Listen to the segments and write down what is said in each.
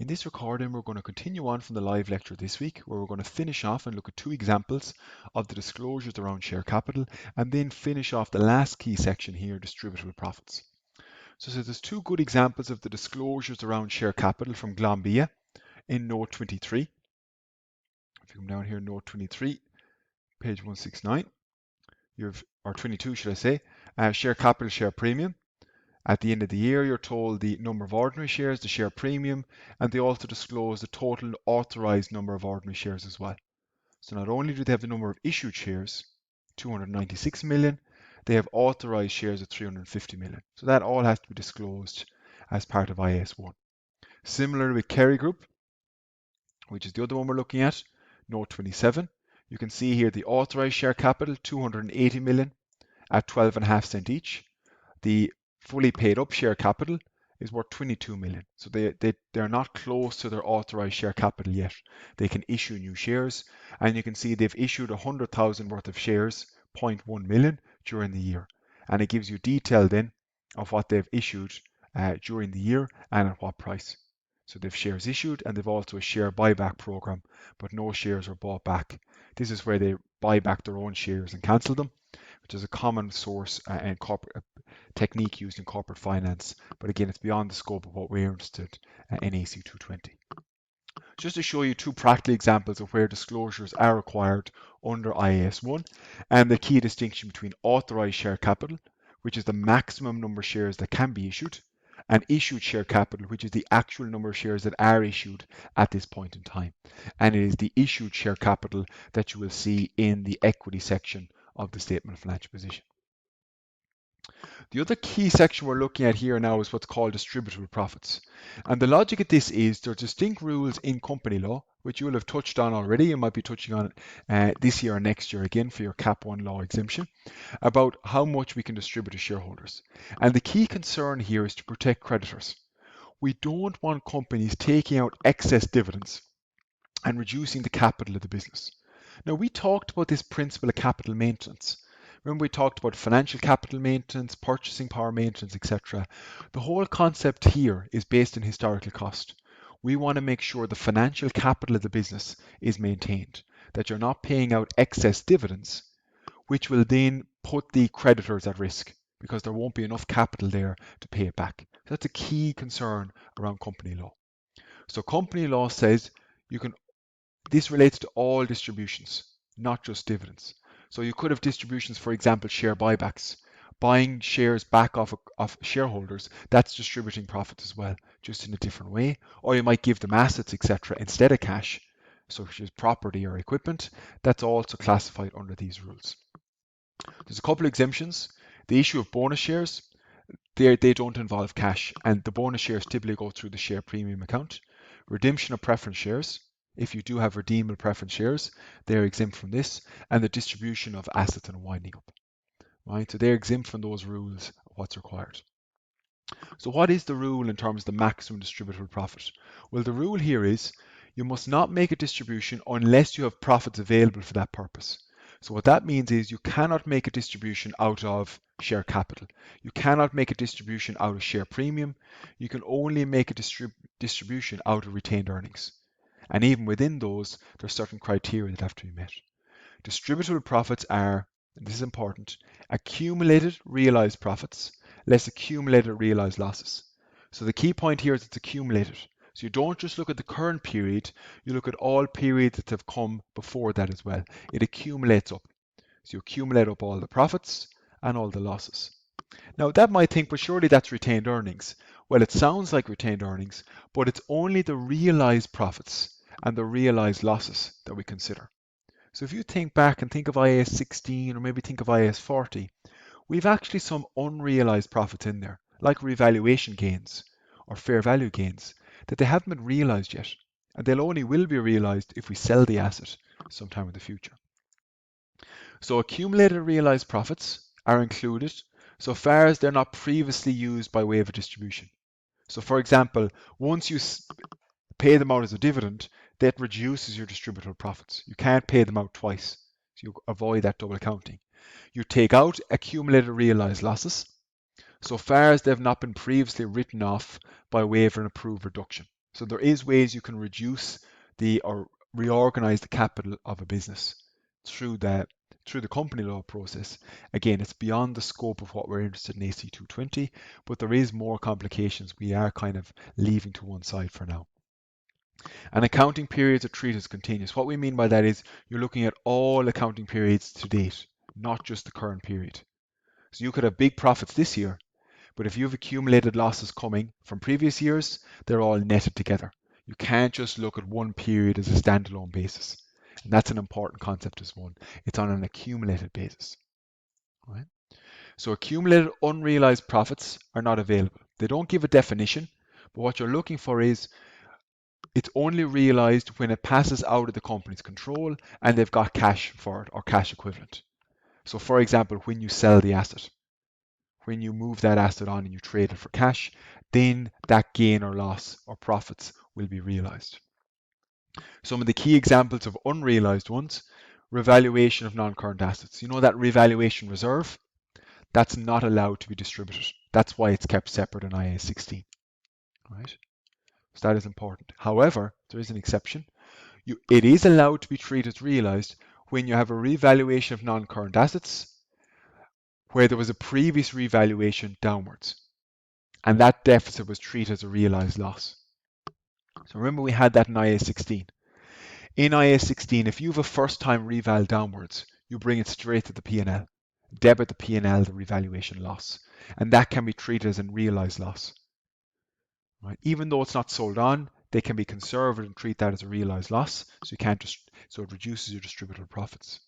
In this recording, we're going to continue on from the live lecture this week, where we're going to finish off and look at two examples of the disclosures around share capital, and then finish off the last key section here, distributable profits. So there's two good examples of the disclosures around share capital from Glanbia in note 23. If you come down here, note 23, page 169, or 22 should I say, share capital, share premium. At the end of the year, you're told the number of ordinary shares, the share premium, and they also disclose the total authorized number of ordinary shares as well. So not only do they have the number of issued shares, 296 million, they have authorized shares of 350 million. So that all has to be disclosed as part of IAS 1. Similar with Kerry Group, which is the other one we're looking at, note 27. You can see here the authorized share capital, 280 million at 12.5 cents each. The fully paid up share capital is worth 22 million. So they're not close to their authorized share capital yet. They can issue new shares, and you can see they've issued 100,000 worth of shares, 0.1 million, during the year. And it gives you detail then of what they've issued during the year and at what price. So they've shares issued, and they've also a share buyback program, but no shares are bought back. This is where they buy back their own shares and cancel them, which is a common source and corporate technique used in corporate finance. But again, it's beyond the scope of what we're interested in AC 220. Just to show you two practical examples of where disclosures are required under IAS 1 and the key distinction between authorized share capital, which is the maximum number of shares that can be issued, and issued share capital, which is the actual number of shares that are issued at this point in time. And it is the issued share capital that you will see in the equity section of the statement of financial position. The other key section we're looking at here now is what's called distributable profits. And the logic of this is there are distinct rules in company law, which you will have touched on already. You might be touching on it this year or next year again for your Cap 1 law exemption, about how much we can distribute to shareholders. And the key concern here is to protect creditors. We don't want companies taking out excess dividends and reducing the capital of the business. Now, we talked about this principle of capital maintenance. Remember, we talked about financial capital maintenance, purchasing power maintenance, etc. The whole concept here is based on historical cost. We want to make sure the financial capital of the business is maintained, that you're not paying out excess dividends, which will then put the creditors at risk because there won't be enough capital there to pay it back. That's a key concern around company law. So company law says this relates to all distributions, not just dividends. So you could have distributions, for example, share buybacks, buying shares back off shareholders. That's distributing profits as well, just in a different way. Or you might give them assets, etc., instead of cash, such as property or equipment. That's also classified under these rules. There's a couple of exemptions. The issue of bonus shares, they don't involve cash, and the bonus shares typically go through the share premium account. Redemption of preference shares, if you do have redeemable preference shares, they're exempt from this, and the distribution of assets and winding up. Right? So they're exempt from those rules of what's required. So what is the rule in terms of the maximum distributable profit? Well, the rule here is you must not make a distribution unless you have profits available for that purpose. So what that means is you cannot make a distribution out of share capital. You cannot make a distribution out of share premium. You can only make a distribution out of retained earnings. And even within those, there's certain criteria that have to be met. Distributable profits are, and this is important, accumulated realized profits less accumulated realized losses. So the key point here is it's accumulated. So you don't just look at the current period, you look at all periods that have come before that as well. It accumulates up. So you accumulate up all the profits and all the losses. Now that might think, but surely that's retained earnings. Well, it sounds like retained earnings, but it's only the realized profits and the realized losses that we consider. So if you think back and think of IAS 16 or maybe think of IAS 40, we've actually some unrealized profits in there, like revaluation gains or fair value gains, that they haven't been realized yet, and they'll only will be realized if we sell the asset sometime in the future. So accumulated realized profits are included so far as they're not previously used by way of a distribution. So for example, once you pay them out as a dividend, that reduces your distributable profits. You can't pay them out twice, so you avoid that double counting. You take out accumulated realized losses so far as they've not been previously written off by way of an approved reduction. So there is ways you can reduce or reorganize the capital of a business through the company law process. Again, it's beyond the scope of what we're interested in AC 220, but there is more complications we are kind of leaving to one side for now. And accounting periods are treated as continuous. What we mean by that is you're looking at all accounting periods to date, not just the current period. So you could have big profits this year, but if you've accumulated losses coming from previous years, they're all netted together. You can't just look at one period as a standalone basis. And that's an important concept as one. It's on an accumulated basis. Right? So accumulated unrealized profits are not available. They don't give a definition, but what you're looking for is it's only realized when it passes out of the company's control and they've got cash for it or cash equivalent. So for example, when you sell the asset, when you move that asset on and you trade it for cash, then that gain or loss or profits will be realized. Some of the key examples of unrealized ones, revaluation of non-current assets. You know that revaluation reserve? That's not allowed to be distributed. That's why it's kept separate in IAS 16. Right? So that is important. However, there is an exception. It is allowed to be treated as realized when you have a revaluation of non-current assets where there was a previous revaluation downwards, and that deficit was treated as a realized loss. So remember we had that in IAS 16. In IAS 16, if you have a first-time reval downwards, you bring it straight to the P&L, debit the P&L, the revaluation loss, and that can be treated as a realized loss. Right? Even though it's not sold on, they can be conservative and treat that as a realized loss, so it reduces your distributable profits.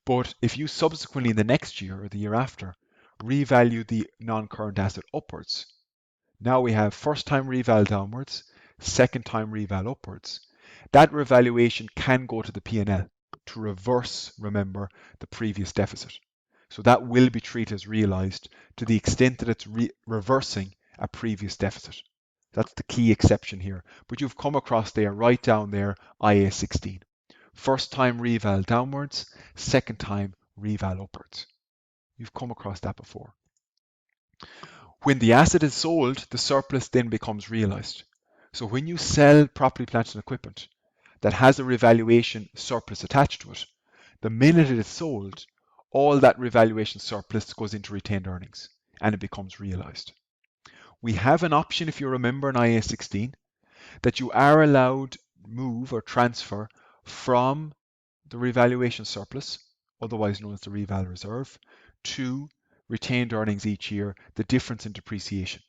But if you subsequently in the next year or the year after revalue the non-current asset upwards, now we have first time reval downwards, second time reval upwards. That revaluation can go to the P&L to reverse, remember, the previous deficit. So that will be treated as realized to the extent that it's reversing a previous deficit. That's the key exception here. But you've come across there, right down there, IAS 16. First time reval downwards, second time reval upwards. You've come across that before. When the asset is sold, the surplus then becomes realized. So when you sell property, plant and equipment that has a revaluation surplus attached to it, the minute it is sold, all that revaluation surplus goes into retained earnings and it becomes realized. We have an option, if you remember in IAS 16, that you are allowed move or transfer from the revaluation surplus, otherwise known as the reval reserve, to retained earnings each year, the difference in depreciation.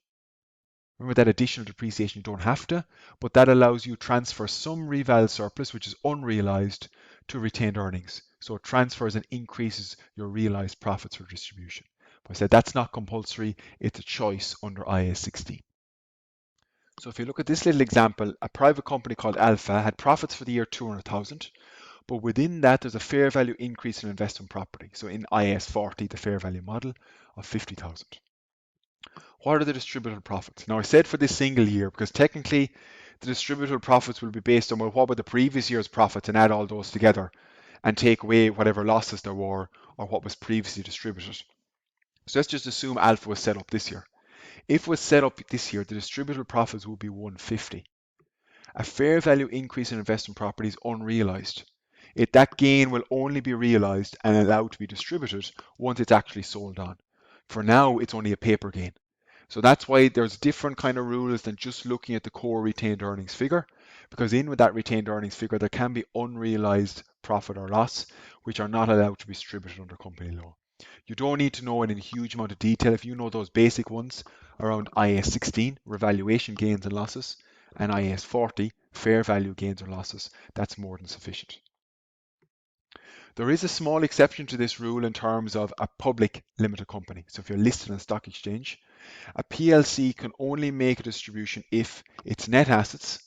Remember that additional depreciation, you don't have to, but that allows you to transfer some reval surplus, which is unrealized, to retained earnings. So it transfers and increases your realized profits for distribution. But I said that's not compulsory, it's a choice under IAS 16. So if you look at this little example, a private company called Alpha had profits for the year 200,000, but within that there's a fair value increase in investment property. So in IAS 40, the fair value model of 50,000. What are the distributable profits? Now I said for this single year, because technically the distributable profits will be based on, well, what were the previous year's profits and add all those together and take away whatever losses there were or what was previously distributed. So let's just assume Alpha was set up this year. If it was set up this year, the distributable profits would be 150. A fair value increase in investment property is unrealized. That gain will only be realized and allowed to be distributed once it's actually sold on. For now, it's only a paper gain. So that's why there's different kind of rules than just looking at the core retained earnings figure, because in with that retained earnings figure, there can be unrealized profit or loss, which are not allowed to be distributed under company law. You don't need to know it in a huge amount of detail. If you know those basic ones around IAS 16, revaluation gains and losses, and IAS 40, fair value gains or losses, that's more than sufficient. There is a small exception to this rule in terms of a public limited company. So if you're listed on a stock exchange, a PLC can only make a distribution if its net assets,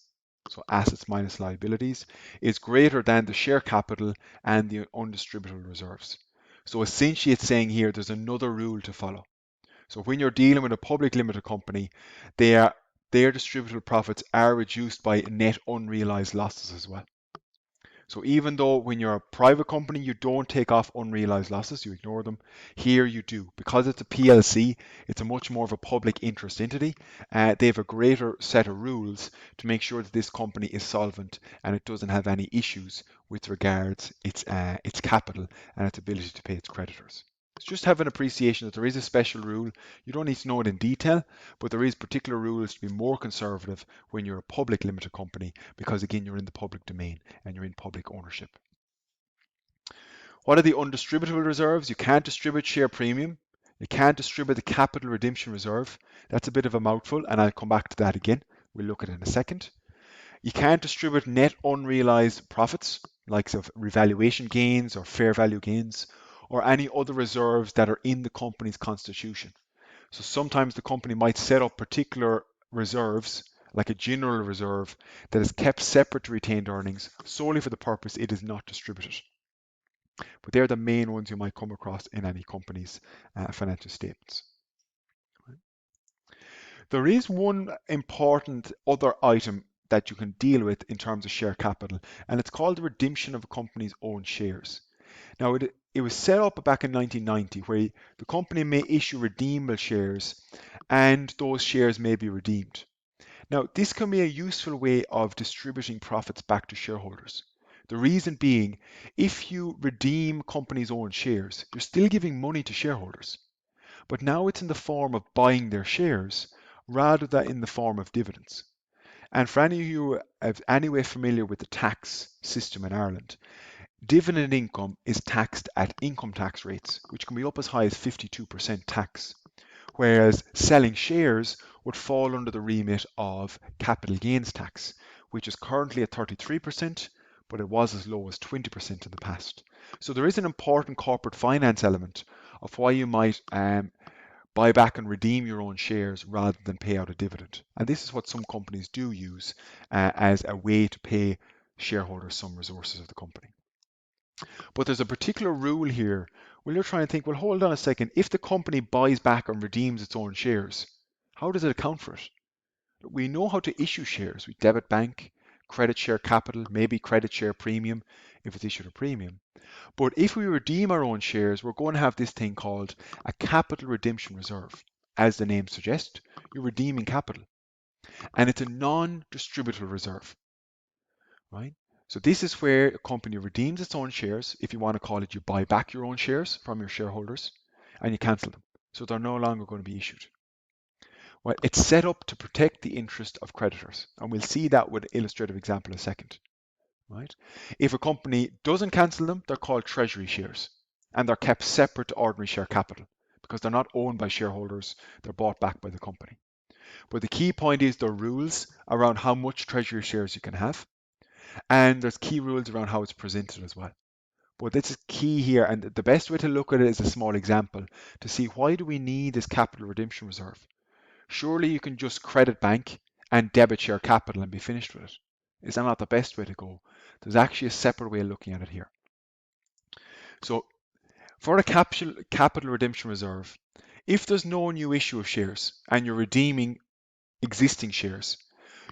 so assets minus liabilities, is greater than the share capital and the undistributable reserves. So essentially it's saying here there's another rule to follow. So when you're dealing with a public limited company, their distributable profits are reduced by net unrealized losses as well. So even though when you're a private company, you don't take off unrealized losses, you ignore them, here you do. Because it's a PLC, it's a much more of a public interest entity. They have a greater set of rules to make sure that this company is solvent and it doesn't have any issues with regards its capital and its ability to pay its creditors. It's just have an appreciation that there is a special rule. You don't need to know it in detail, but there is particular rules to be more conservative when you're a public limited company because again you're in the public domain and you're in public ownership. What are the undistributable reserves? You can't distribute share premium. You can't distribute the capital redemption reserve. That's a bit of a mouthful and I'll come back to that again. We'll look at it in a second. You can't distribute net unrealized profits, like of revaluation gains or fair value gains, or any other reserves that are in the company's constitution. So sometimes the company might set up particular reserves, like a general reserve, that is kept separate to retained earnings solely for the purpose it is not distributed. But they're the main ones you might come across in any company's financial statements. There is one important other item that you can deal with in terms of share capital, and it's called the redemption of a company's own shares. Now, it was set up back in 1990 where the company may issue redeemable shares and those shares may be redeemed. Now, this can be a useful way of distributing profits back to shareholders. The reason being, if you redeem companies' own shares, you're still giving money to shareholders, but now it's in the form of buying their shares rather than in the form of dividends. And for any of you who are anyway familiar with the tax system in Ireland, dividend income is taxed at income tax rates, which can be up as high as 52% tax, whereas selling shares would fall under the remit of capital gains tax, which is currently at 33%, but it was as low as 20% in the past. So there is an important corporate finance element of why you might buy back and redeem your own shares rather than pay out a dividend. And this is what some companies do use as a way to pay shareholders some resources of the company. But there's a particular rule here where you're trying to think, well, hold on a second. If the company buys back and redeems its own shares, how does it account for it? We know how to issue shares. We debit bank, credit share capital, maybe credit share premium if it's issued a premium. But if we redeem our own shares, we're going to have this thing called a capital redemption reserve. As the name suggests, you're redeeming capital. And it's a non-distributable reserve, right? So this is where a company redeems its own shares. If you want to call it, you buy back your own shares from your shareholders and you cancel them. So they're no longer going to be issued. Well, it's set up to protect the interest of creditors. And we'll see that with an illustrative example in a second. Right? If a company doesn't cancel them, they're called treasury shares. And they're kept separate to ordinary share capital because they're not owned by shareholders. They're bought back by the company. But the key point is there are rules around how much treasury shares you can have. And there's key rules around how it's presented as well. But this is key here, and the best way to look at it is a small example to see why do we need this capital redemption reserve. Surely you can just credit bank and debit share capital and be finished with it. Is that not the best way to go? There's actually a separate way of looking at it here. So for a capital redemption reserve, if there's no new issue of shares and you're redeeming existing shares,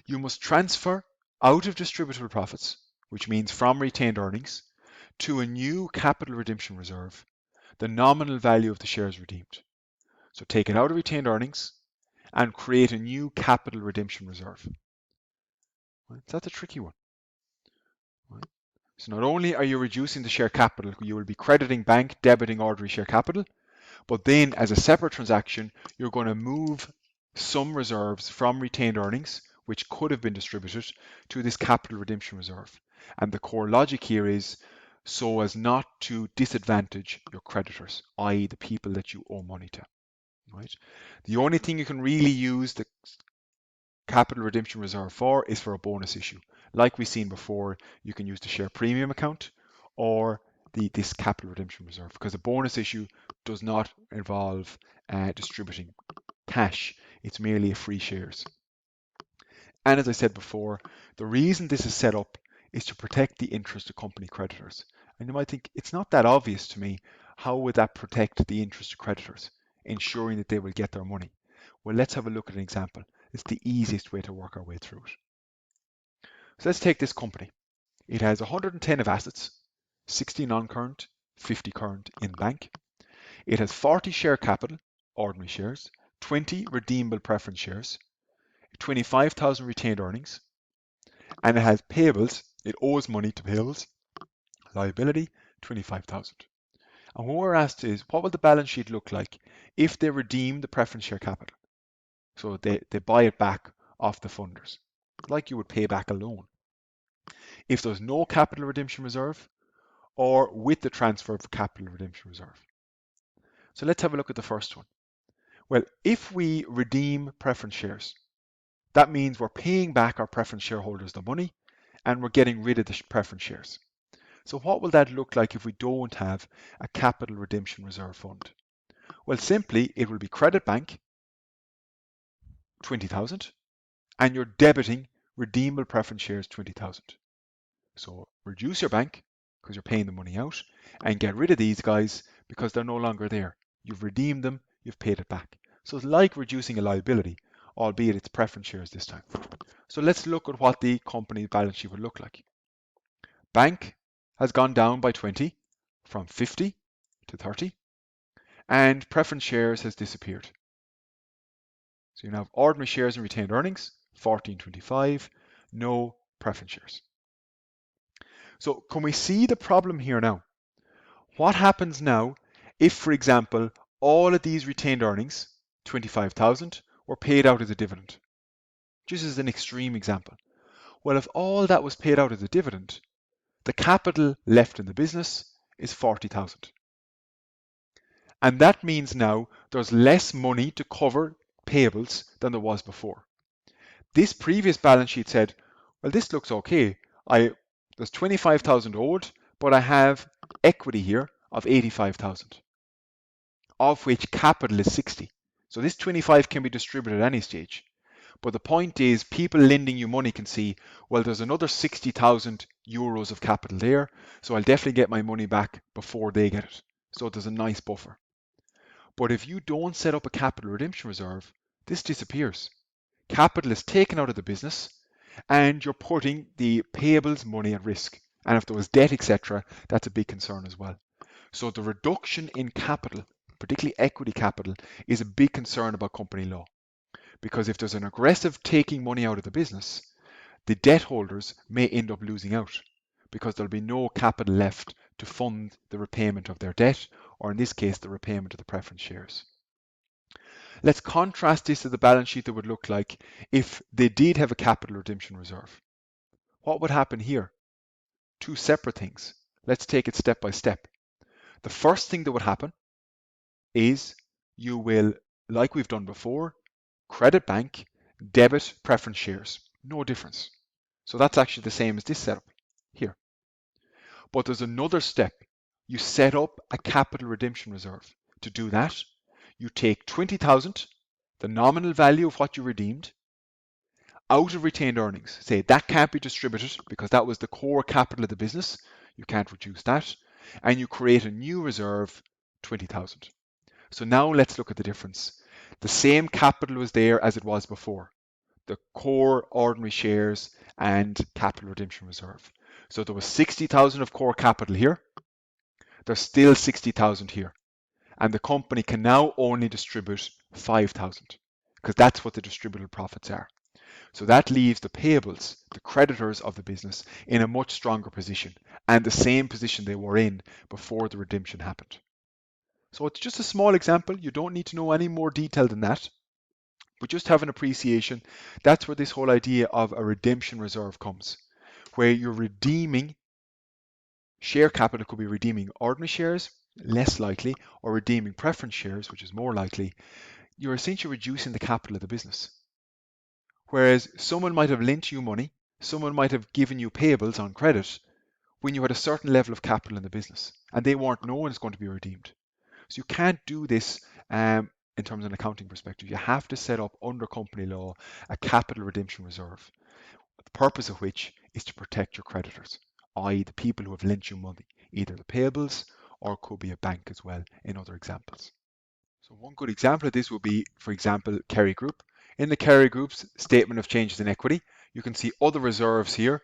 you must transfer out of distributable profits, which means from retained earnings, to a new capital redemption reserve, the nominal value of the shares redeemed. So take it out of retained earnings and create a new capital redemption reserve. Right? So that's a tricky one. Right? So not only are you reducing the share capital, you will be crediting bank, debiting ordinary share capital, but then as a separate transaction, you're going to move some reserves from retained earnings, which could have been distributed, to this capital redemption reserve. And the core logic here is so as not to disadvantage your creditors, i.e. the people that you owe money to. Right? The only thing you can really use the capital redemption reserve for is for a bonus issue. Like we've seen before, you can use the share premium account or this capital redemption reserve because a bonus issue does not involve distributing cash. It's merely a free shares. And as I said before, the reason this is set up is to protect the interest of company creditors. And you might think, it's not that obvious to me. How would that protect the interest of creditors, ensuring that they will get their money? Well, let's have a look at an example. It's the easiest way to work our way through it. So let's take this company. It has 110 of assets, 60 non-current, 50 current in bank. It has 40 share capital, ordinary shares, 20 redeemable preference shares, 25,000 retained earnings, and it has payables. It owes money to payables, liability, 25,000. And what we're asked is, what will the balance sheet look like if they redeem the preference share capital? So they buy it back off the funders, like you would pay back a loan. If there's no capital redemption reserve, or with the transfer of capital redemption reserve. So let's have a look at the first one. Well, if we redeem preference shares, that means we're paying back our preference shareholders the money and we're getting rid of the preference shares. So what will that look like if we don't have a capital redemption reserve fund? Well, simply it will be credit bank, 20,000, and you're debiting redeemable preference shares, 20,000. So reduce your bank because you're paying the money out and get rid of these guys because they're no longer there. You've redeemed them, you've paid it back. So it's like reducing a liability, albeit it's preference shares this time. So let's look at what the company balance sheet would look like. Bank has gone down by 20 from 50 to 30, and preference shares has disappeared. So you now have ordinary shares and retained earnings, 1425, no preference shares. So can we see the problem here now? What happens now if, for example, all of these retained earnings, 25,000, were paid out as a dividend? Just as an extreme example. Well, if all that was paid out as a dividend, the capital left in the business is 40,000. And that means now there's less money to cover payables than there was before. This previous balance sheet said, well, this looks okay. There's 25,000 owed, but I have equity here of 85,000, of which capital is 60. So this 25 can be distributed at any stage. But the point is, people lending you money can see, well, there's another 60,000 euros of capital there, so I'll definitely get my money back before they get it. So there's a nice buffer. But if you don't set up a capital redemption reserve, this disappears. Capital is taken out of the business and you're putting the payables money at risk. And if there was debt, etc., that's a big concern as well. So the reduction in capital, particularly equity capital, is a big concern about company law. Because if there's an aggressive taking money out of the business, the debt holders may end up losing out because there'll be no capital left to fund the repayment of their debt, or in this case, the repayment of the preference shares. Let's contrast this to the balance sheet that would look like if they did have a capital redemption reserve. What would happen here? Two separate things. Let's take it step by step. The first thing that would happen is you will, like we've done before, credit bank, debit preference shares. No difference. So that's actually the same as this setup here. But there's another step. You set up a capital redemption reserve. To do that, you take 20,000, the nominal value of what you redeemed, out of retained earnings. Say that can't be distributed because that was the core capital of the business. You can't reduce that. And you create a new reserve, 20,000. So now let's look at the difference. The same capital was there as it was before. The core ordinary shares and capital redemption reserve. So there was 60,000 of core capital here. There's still 60,000 here. And the company can now only distribute 5,000 because that's what the distributable profits are. So that leaves the payables, the creditors of the business, in a much stronger position and the same position they were in before the redemption happened. So it's just a small example. You don't need to know any more detail than that. But just have an appreciation, that's where this whole idea of a redemption reserve comes, where you're redeeming share capital. Could be redeeming ordinary shares, less likely, or redeeming preference shares, which is more likely. You're essentially reducing the capital of the business. Whereas someone might have lent you money, someone might have given you payables on credit when you had a certain level of capital in the business, and they weren't known as going to be redeemed. So you can't do this in terms of an accounting perspective. You have to set up under company law a capital redemption reserve, the purpose of which is to protect your creditors, i.e. the people who have lent you money, either the payables or it could be a bank as well in other examples. So one good example of this would be, for example, Kerry Group. In the Kerry Group's statement of changes in equity, you can see other reserves here,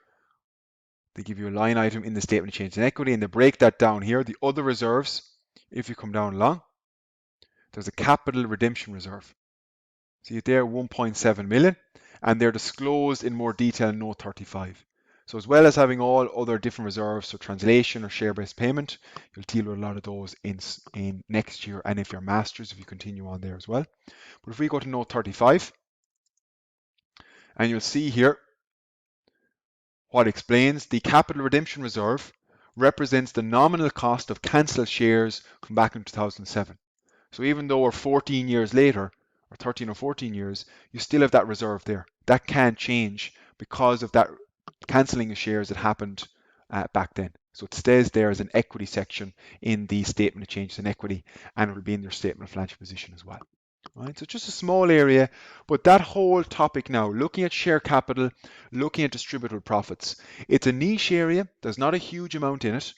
They give you a line item in the statement of change in equity, and they break that down here. The other reserves, if you come down along, there's a capital redemption reserve. See it there, 1.7 million, and they're disclosed in more detail in note 35. So as well as having all other different reserves, so translation or share-based payment, you'll deal with a lot of those in next year, and if you're masters, if you continue on there as well. But if we go to note 35, and you'll see here what explains the capital redemption reserve represents the nominal cost of cancelled shares from back in 2007. So even though we're 14 years later, or 13 or 14 years, you still have that reserve there. That can't change because of that cancelling of shares that happened back then. So it stays there as an equity section in the statement of changes in equity, and it will be in your statement of financial position as well. Right, so just a small area, but that whole topic now, looking at share capital, looking at distributable profits, it's a niche area. There's not a huge amount in it.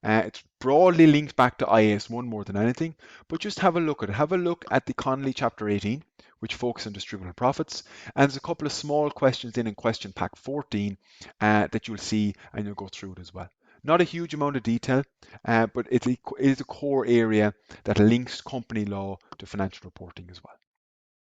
It's broadly linked back to IAS1 more than anything, but just have a look at it. Have a look at the Connolly Chapter 18, which focuses on distributable profits, and there's a couple of small questions in question pack 14 that you'll see, and you'll go through it as well. Not a huge amount of detail, but it is a core area that links company law to financial reporting as well.